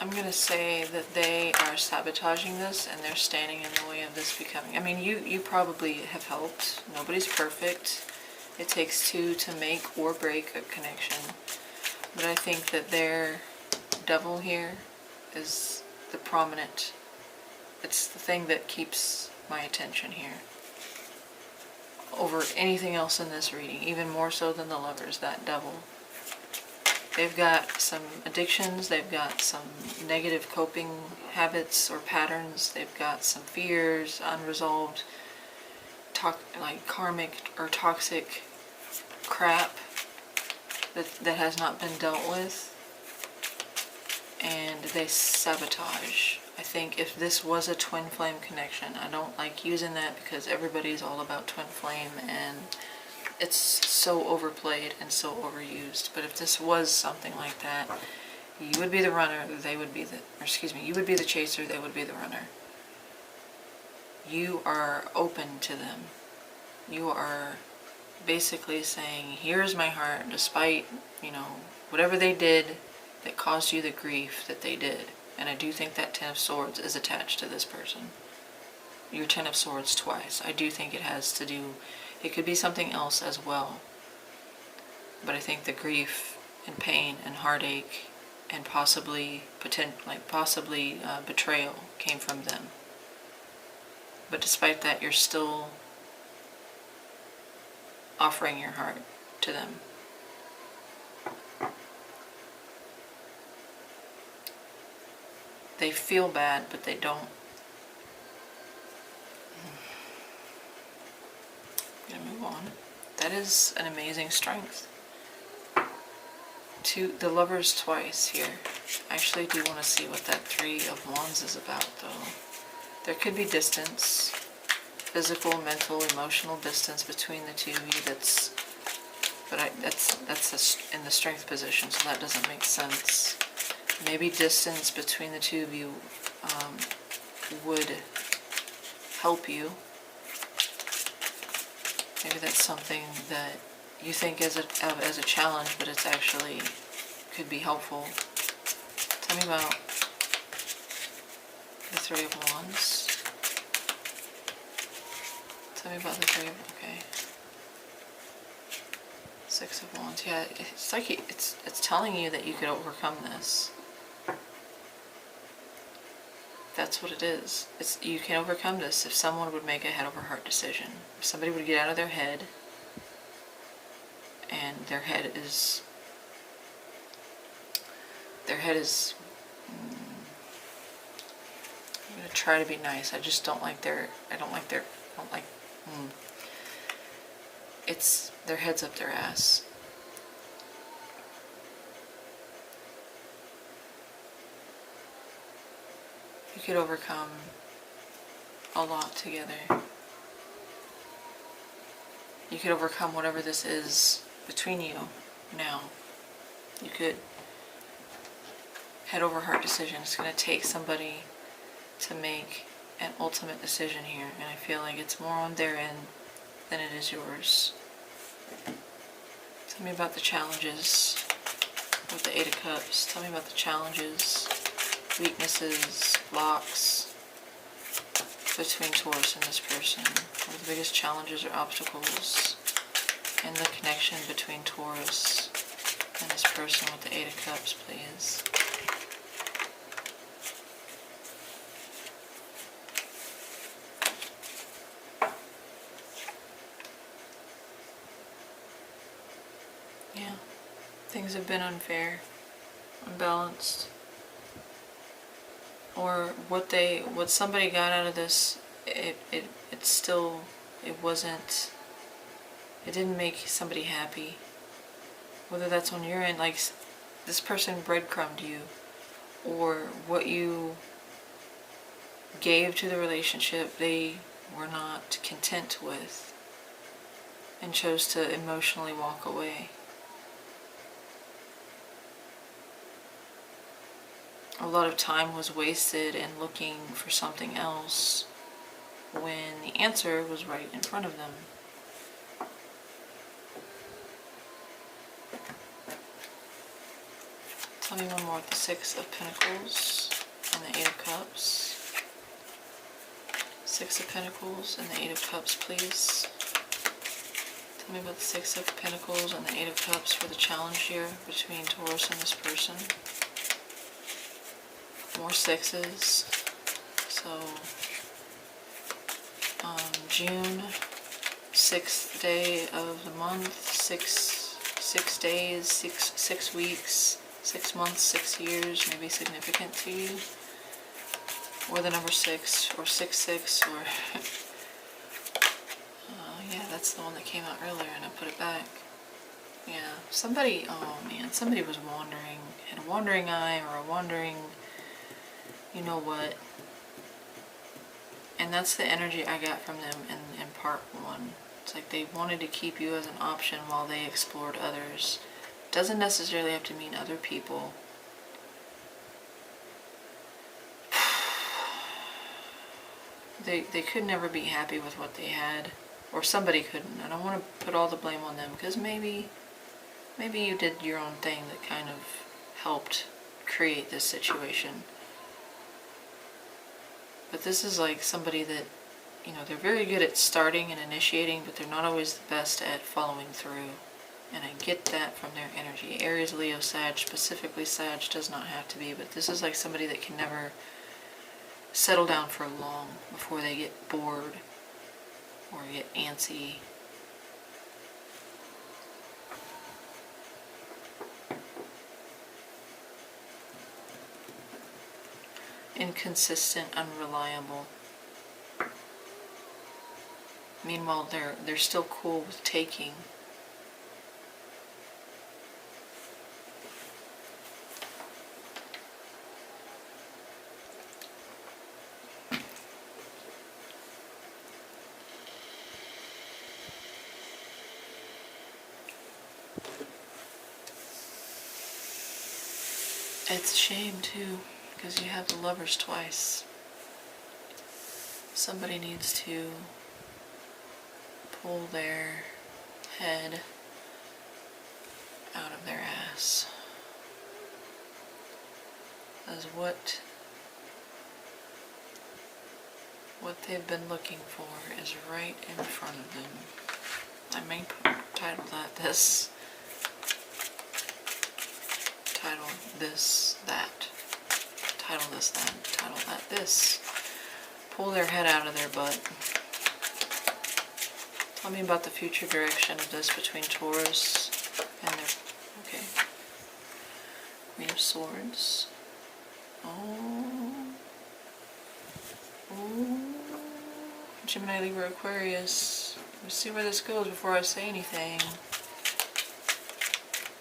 I'm going to say that they are sabotaging this and they're standing in the way of this becoming. I mean, you probably have helped. Nobody's perfect. It takes two to make or break a connection. But I think that their devil here is the prominent. It's the thing that keeps my attention here over anything else in this reading, even more so than the Lovers, that devil. They've got some addictions, they've got some negative coping habits or patterns, they've got some fears, unresolved, like karmic or toxic crap that has not been dealt with, and they sabotage. I think if this was a twin flame connection, I don't like using that because everybody's all about twin flame and it's so overplayed and so overused. But if this was something like that, you would be the runner, they would be the, or excuse me, you would be the chaser, they would be the runner. You are open to them. You are basically saying, here's my heart, despite, whatever they did that caused you the grief that they did. And I do think that Ten of Swords is attached to this person. Your Ten of Swords twice. I do think it has to do, it could be something else as well. But I think the grief and pain and heartache and possibly betrayal came from them. But despite that, you're still offering your heart to them. They feel bad, but they don't. I'm gonna move on. That is an amazing strength. The Lovers twice here. I actually do want to see what that Three of Wands is about, though. There could be distance, physical, mental, emotional distance between the two of you. That's in the strength position, so that doesn't make sense. Maybe distance between the two of you would help you. Maybe that's something that you think as a challenge, but it's actually could be helpful. Tell me about the Three of Wands. Tell me about the okay. Six of Wands. Yeah, it's like it's telling you that you could overcome this. That's what it is. You can overcome this if someone would make a head over heart decision. If somebody would get out of their head, and their head is I'm gonna try to be nice. I just don't like it's their head's up their ass. You could overcome a lot together. You could overcome whatever this is between you now. You could head over heart decision. It's going to take somebody to make an ultimate decision here, and I feel like it's more on their end than it is yours. Tell me about the challenges with the Eight of Cups. Tell me about the challenges, weaknesses, blocks between Taurus and this person. What are the biggest challenges or obstacles in the connection between Taurus and this person with the Eight of Cups, please? Yeah. Things have been unfair, unbalanced. Or what somebody got out of this, it still, it didn't make somebody happy. Whether that's on your end, like this person breadcrumbed you, or what you gave to the relationship they were not content with and chose to emotionally walk away. A lot of time was wasted in looking for something else when the answer was right in front of them. Tell me one more with the Six of Pentacles and the Eight of Cups. Six of Pentacles and the Eight of Cups, please. Tell me about the Six of Pentacles and the Eight of Cups for the challenge here between Taurus and this person. More sixes. So, June, 6th day of the month, six days, six weeks, 6 months, 6 years, maybe significant to you. Or the number 6, or 66, or yeah, that's the one that came out earlier and I put it back. Yeah, somebody, oh man, somebody was wandering, had a wandering eye or a wandering, you know what. And that's the energy I got from them in part 1. It's like they wanted to keep you as an option while they explored others. Doesn't necessarily have to mean other people. They could never be happy with what they had, or somebody couldn't. I don't want to put all the blame on them, because maybe you did your own thing that kind of helped create this situation. But this is like somebody that, you know, they're very good at starting and initiating, but they're not always the best at following through. And I get that from their energy. Aries, Leo, Sag, specifically Sag does not have to be, but this is like somebody that can never settle down for long before they get bored or get antsy. Inconsistent, unreliable. Meanwhile, they're still cool with taking. It's a shame too, because you have the Lovers twice. Somebody needs to pull their head out of their ass. As what they've been looking for is right in front of them. I may title that this. Title this that. Title this that. Title that this. Pull their head out of their butt. Tell me about the future direction of this between Taurus and their... Okay. Queen of Swords. Oh. Oh. Gemini, Libra, Aquarius. Let's see where this goes before I say anything.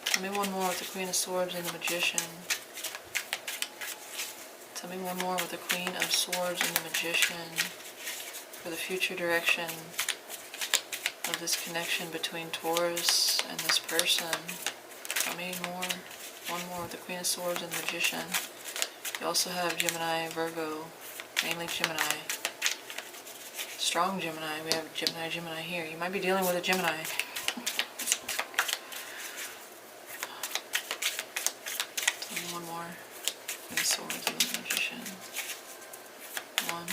Tell me one more with the Queen of Swords and the Magician. Tell me one more with the Queen of Swords and the Magician for the future direction of this connection between Taurus and this person. Tell me more. One more with the Queen of Swords and the Magician. You also have Gemini, Virgo, mainly Gemini. Strong Gemini. We have Gemini here. You might be dealing with a Gemini. Tell me one more. Queen of Swords and the Magician. 1.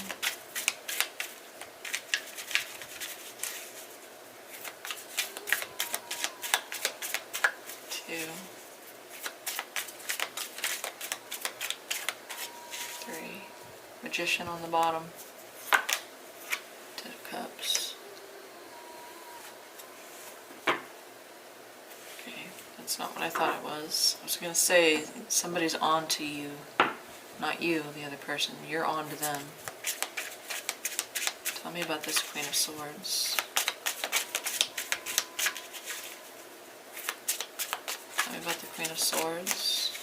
2. 3. Magician on the bottom. 10 of Cups. Okay, That's not what I thought it was. I was going to say somebody's on to you. Not you, the other person. You're on to them. Tell me about this Queen of Swords. Tell me about the Queen of Swords.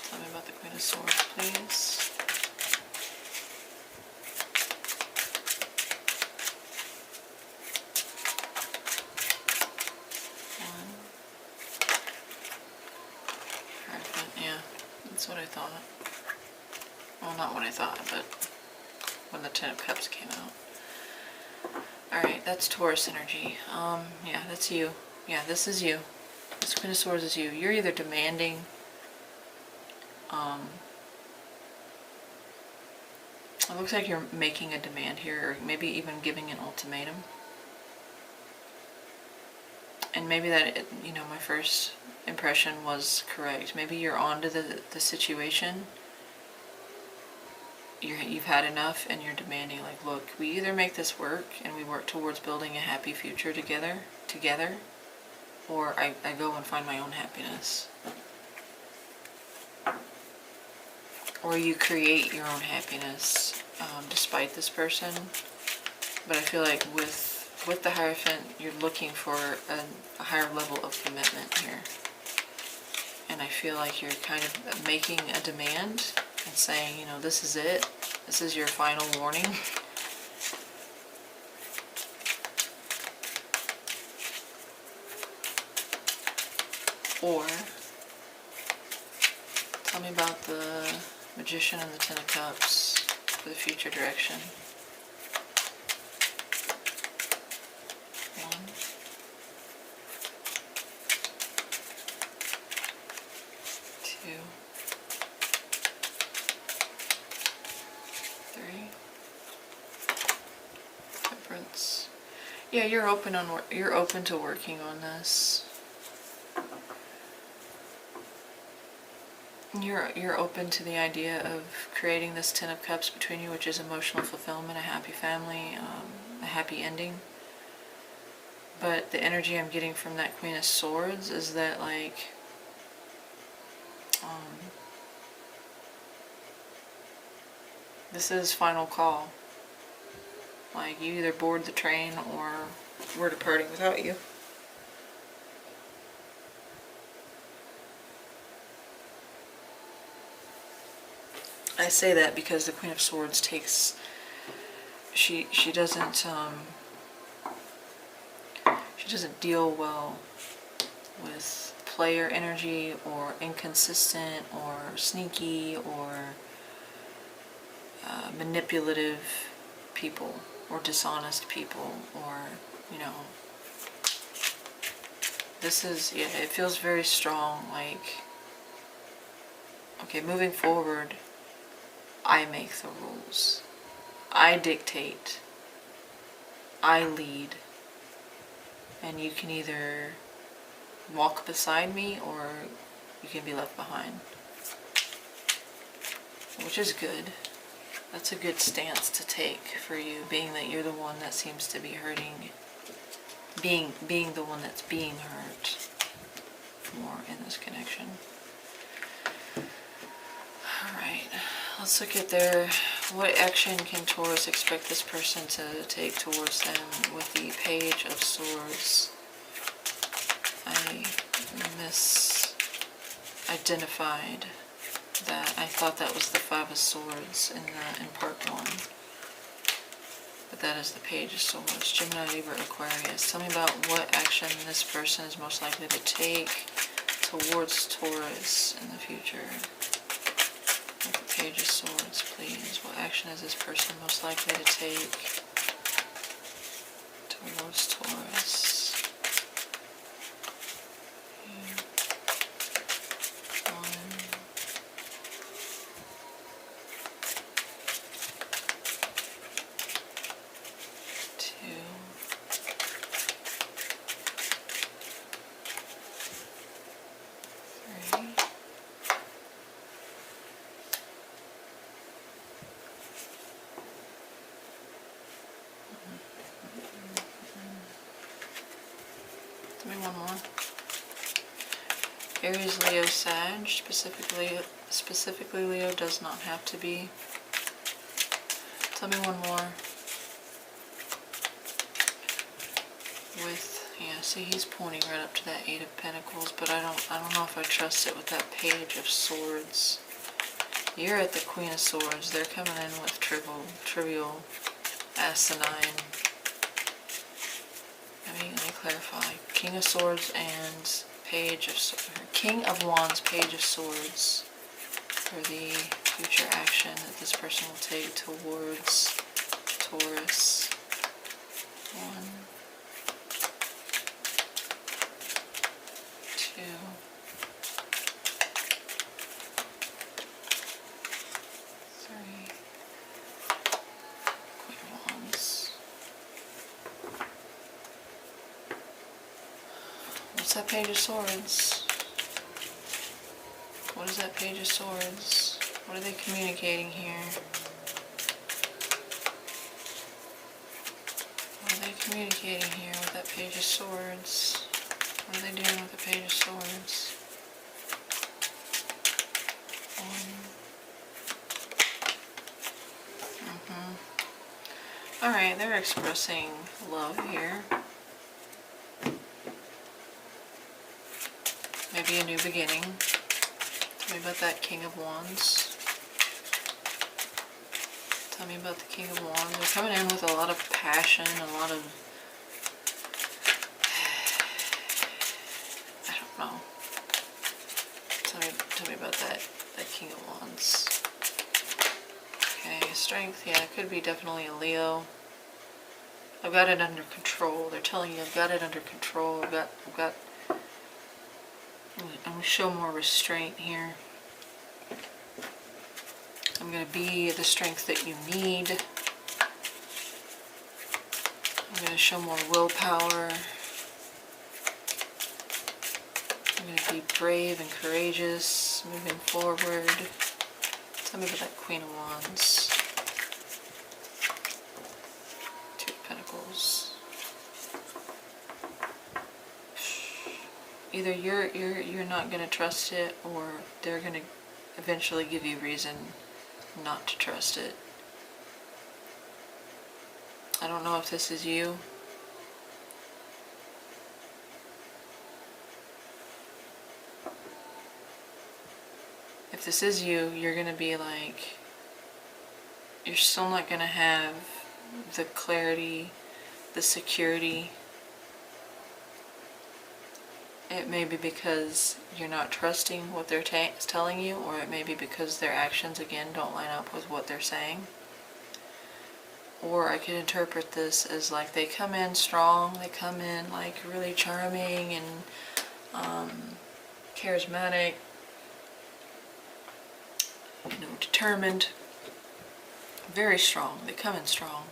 Tell me about the Queen of Swords, please. Yeah, that's what I thought. Well, not what I thought, but when the Ten of Cups came out. Alright, that's Taurus energy. Yeah, that's you. Yeah, this is you. This Queen of Swords is you. You're either demanding, it looks like you're making a demand here, or maybe even giving an ultimatum. And maybe that, you know, my first impression was correct. Maybe you're onto the situation. You've had enough and you're demanding, like, look, we either make this work and we work towards building a happy future together, or I go and find my own happiness. Or you create your own happiness despite this person. But I feel like with the Hierophant, you're looking for a higher level of commitment here. And I feel like you're kind of making a demand and saying, you know, this is it. This is your final warning. Or, tell me about the Magician and the Ten of Cups for the future direction. 1, 2, 3. Temperance. Yeah, you're open to working on this. You're open to the idea of creating this Ten of Cups between you, which is emotional fulfillment, a happy family, a happy ending. But the energy I'm getting from that Queen of Swords is that, like, this is final call. Like, you either board the train or we're departing without you. I say that because the Queen of Swords takes, she doesn't deal well with player energy or inconsistent or sneaky or manipulative people or dishonest people, or, you know, this is, yeah, it feels very strong, like, okay, moving forward, I make the rules. I dictate. I lead. And you can either walk beside me or you can be left behind. Which is good. That's a good stance to take for you, being that you're the one that seems to be hurting, being the one that's being hurt more in this connection. Alright, let's look at what action can Taurus expect this person to take towards them with the Page of Swords. I misidentified that. I thought that was the Five of Swords in part 1. But that is the Page of Swords. Gemini, Libra, Aquarius. Tell me about what action this person is most likely to take towards Taurus in the future. With the Page of Swords, please. What action is this person most likely to take towards Taurus? Tell me one more. Aries, Leo, Sag, specifically Leo, does not have to be. Tell me one more. With, yeah, see, he's pointing right up to that Eight of Pentacles, but I don't know if I trust it with that Page of Swords. You're at the Queen of Swords. They're coming in with trivial, asinine. Let me clarify. King of Swords and Page of Swords. King of Wands, Page of Swords for the future action that this person will take towards Taurus. 1, 2, 3. Queen of Wands. What's that Page of Swords? What is that Page of Swords? What are they communicating here? What are they communicating here with that Page of Swords? What are they doing with the Page of Swords? 1. Alright, they're expressing love here. Maybe a new beginning. Tell me about that King of Wands. Tell me about the King of Wands. They're coming in with a lot of passion, a lot of... I don't know. Tell me about that King of Wands. Okay, strength. Yeah, it could be definitely a Leo. I've got it under control. They're telling you I've got it under control. I'm going to show more restraint here. I'm going to be the strength that you need. I'm going to show more willpower. I'm going to be brave and courageous, moving forward. Tell me about that Queen of Wands. 2 of Pentacles. Either you're not going to trust it, or they're going to eventually give you reason not to trust it. I don't know if this is you. If this is you, you're going to be like, you're still not going to have the clarity, the security. It may be because you're not trusting what they're telling you, or it may be because their actions, again, don't line up with what they're saying. Or I could interpret this as like they come in strong, they come in like really charming and charismatic, determined, very strong. They come in strong.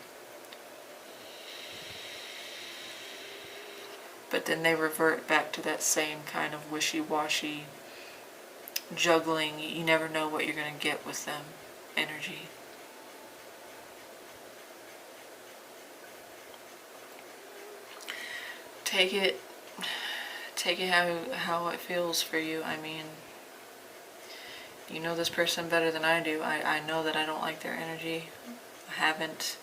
But then they revert back to that same kind of wishy-washy juggling. You never know what you're going to get with them energy. Take it how it feels for you. I mean, you know this person better than I do. I know that I don't like their energy. I haven't.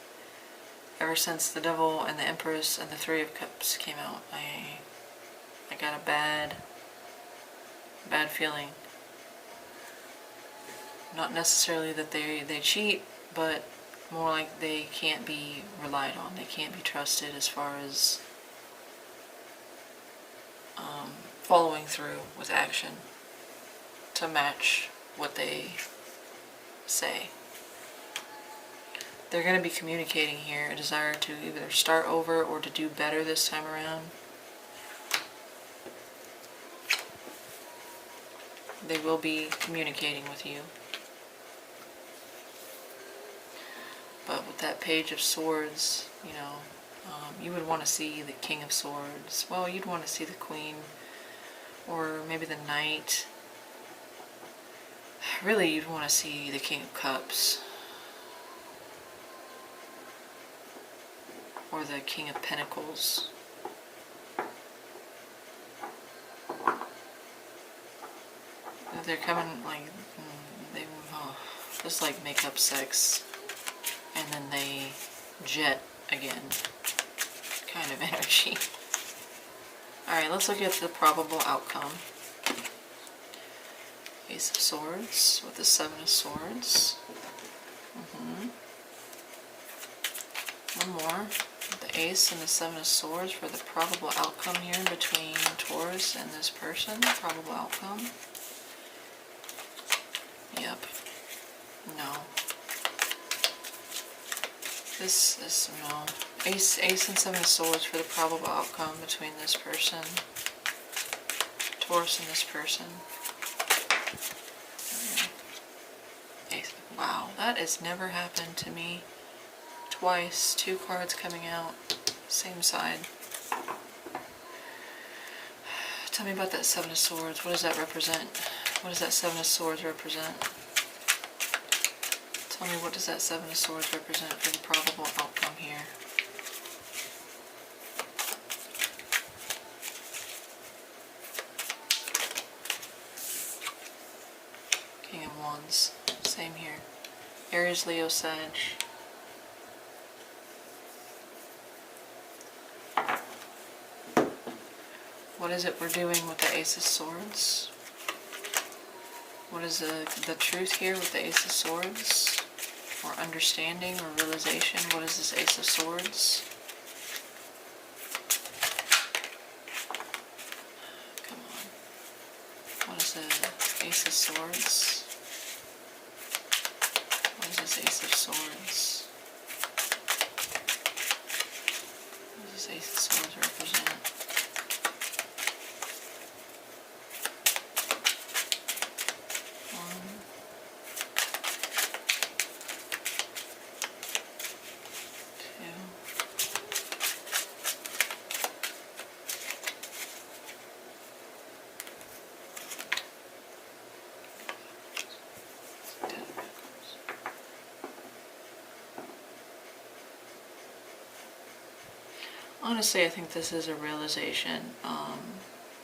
Ever since the Devil and the Empress and the Three of Cups came out, I got a bad feeling. Not necessarily that they cheat, but more like they can't be relied on. They can't be trusted as far as following through with action to match what they say. They're going to be communicating here a desire to either start over or to do better this time around. They will be communicating with you. But with that Page of Swords, you would want to see the King of Swords. Well, you'd want to see the Queen, or maybe the Knight. Really, you'd want to see the King of Cups. Or the King of Pentacles. They're coming like, they just like make up sex and then they jet again kind of energy. Alright, let's look at the probable outcome. Ace of Swords with the Seven of Swords. One more. The Ace and the Seven of Swords for the probable outcome here between Taurus and this person. Probable outcome. Yep. No. This, no. Ace and Seven of Swords for the probable outcome between this person. Taurus and this person. Ace. Wow, that has never happened to me. Twice, 2 cards coming out, same side. Tell me about that Seven of Swords. What does that represent? What does that Seven of Swords represent? Tell me, what does that Seven of Swords represent for the probable outcome here? King of Wands, same here. Aries, Leo, Sag. What is it we're doing with the Ace of Swords? What is the truth here with the Ace of Swords? Or understanding or realization? What is this Ace of Swords? Come on. What is the Ace of Swords? What is this Ace of Swords? What does this Ace of Swords represent? Honestly, I think this is a realization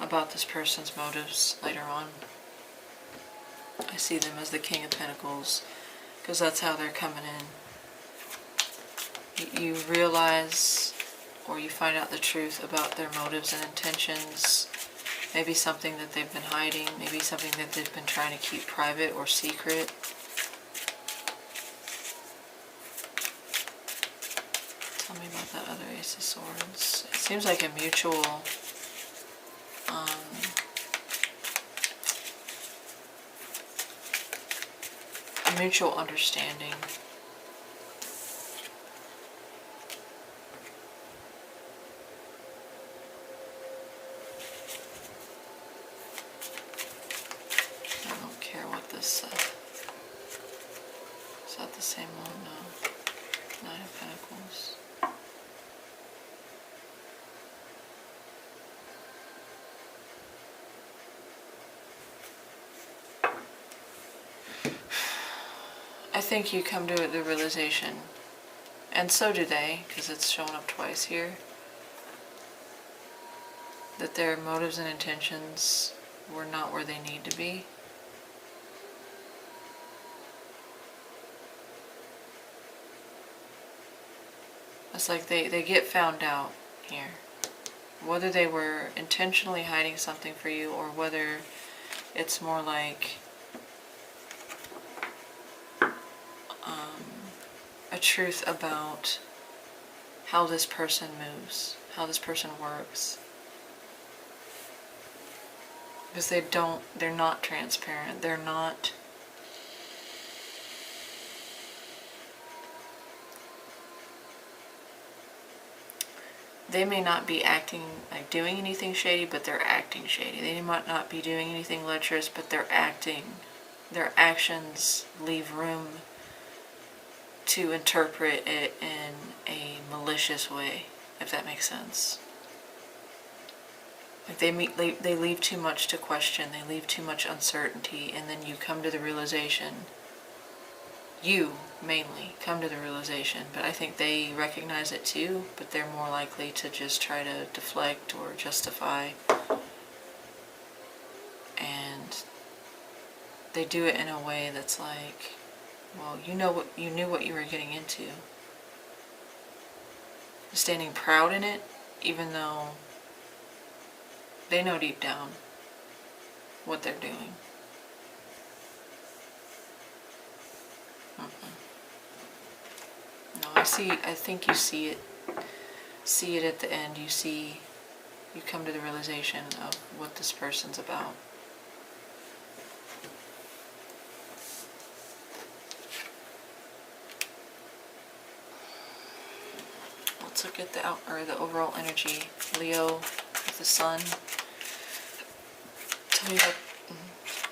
about this person's motives later on. I see them as the King of Pentacles because that's how they're coming in. You realize or you find out the truth about their motives and intentions. Maybe something that they've been hiding, maybe something that they've been trying to keep private or secret. Tell me about that other Ace of Swords. It seems like a mutual understanding. I don't care what this says. Is that the same one? No. Nine of Pentacles. I think you come to the realization, and so do they, because it's shown up twice here, that their motives and intentions were not where they need to be. It's like they get found out here. Whether they were intentionally hiding something for you, or whether it's more like a truth about how this person moves, how this person works. Because they're not transparent, they may not be acting, like doing anything shady, but they're acting shady. They might not be doing anything lecherous, but they're acting. Their actions leave room to interpret it in a malicious way, if that makes sense. Like they leave too much to question, they leave too much uncertainty, and then you come to the realization, you mainly come to the realization, but I think they recognize it too, but they're more likely to just try to deflect or justify. And they do it in a way that's like, well, you knew what you were getting into. Standing proud in it, even though they know deep down what they're doing. No, I think you see it at the end. You come to the realization of what this person's about. Let's look at the overall energy. Leo with the sun. Tell me about.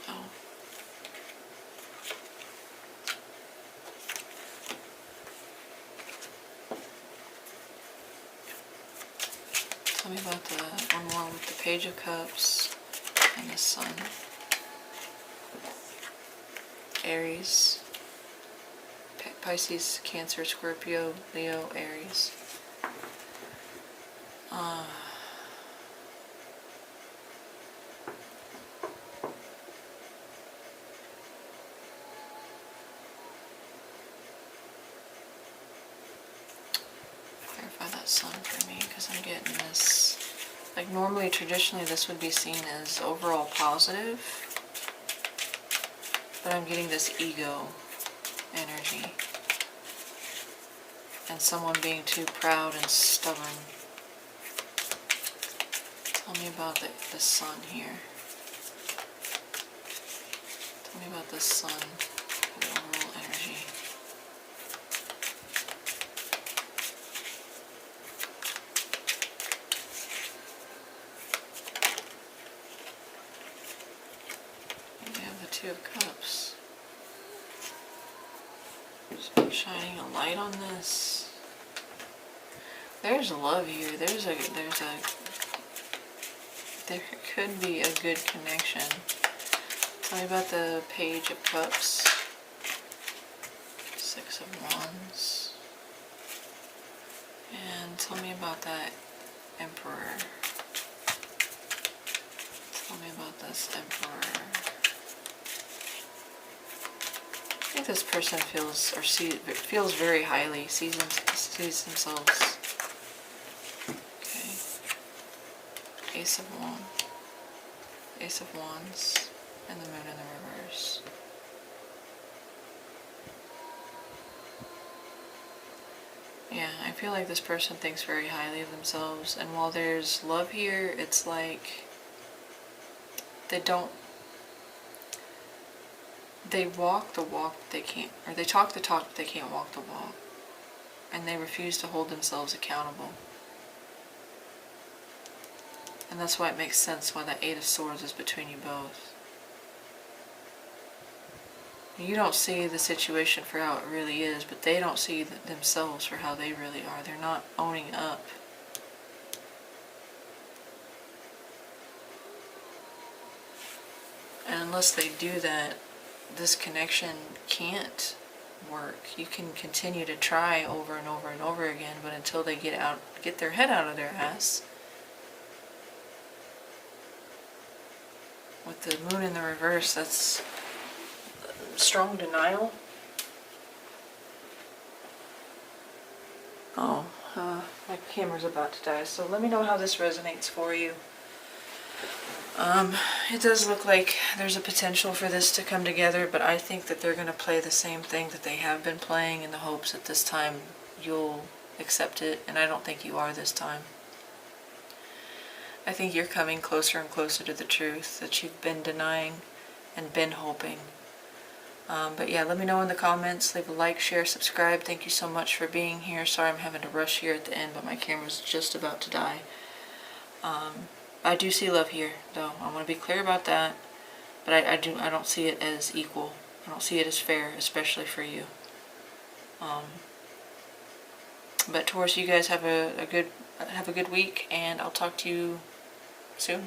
Oh. Tell me about the one more with the Page of Cups and the Sun. Aries, Pisces, Cancer, Scorpio, Leo, Aries. Clarify that Sun for me, because I'm getting this. Like normally, traditionally, this would be seen as overall positive, but I'm getting this ego energy. And someone being too proud and stubborn. Tell me about the Sun here. Tell me about the Sun, the overall energy. We have the Two of Cups. Just shining a light on this. There's love here. There could be a good connection. Tell me about the Page of Cups. Six of Wands. And tell me about that Emperor. Tell me about this Emperor. I think this person feels very highly, sees themselves. Okay. Ace of Wands, and the Moon in the reverse. Yeah, I feel like this person thinks very highly of themselves, and while there's love here, it's like they walk the walk they can't, or they talk the talk but they can't walk the walk, and they refuse to hold themselves accountable. And that's why it makes sense why the Eight of Swords is between you both. You don't see the situation for how it really is, but they don't see themselves for how they really are. They're not owning up. And unless they do that, this connection can't work. You can continue to try over and over and over again, but until they get their head out of their ass. With the Moon in the reverse, that's strong denial. Oh, my camera's about to die, so let me know how this resonates for you. It does look like there's a potential for this to come together, but I think that they're going to play the same thing that they have been playing in the hopes that this time you'll accept it, and I don't think you are this time. I think you're coming closer and closer to the truth that you've been denying and been hoping. But yeah, let me know in the comments. Leave a like, share, subscribe. Thank you so much for being here. Sorry I'm having to rush here at the end, but my camera's just about to die. I do see love here, though. I want to be clear about that. But I don't see it as equal. I don't see it as fair, especially for you. But Taurus, you guys have a good week, and I'll talk to you soon.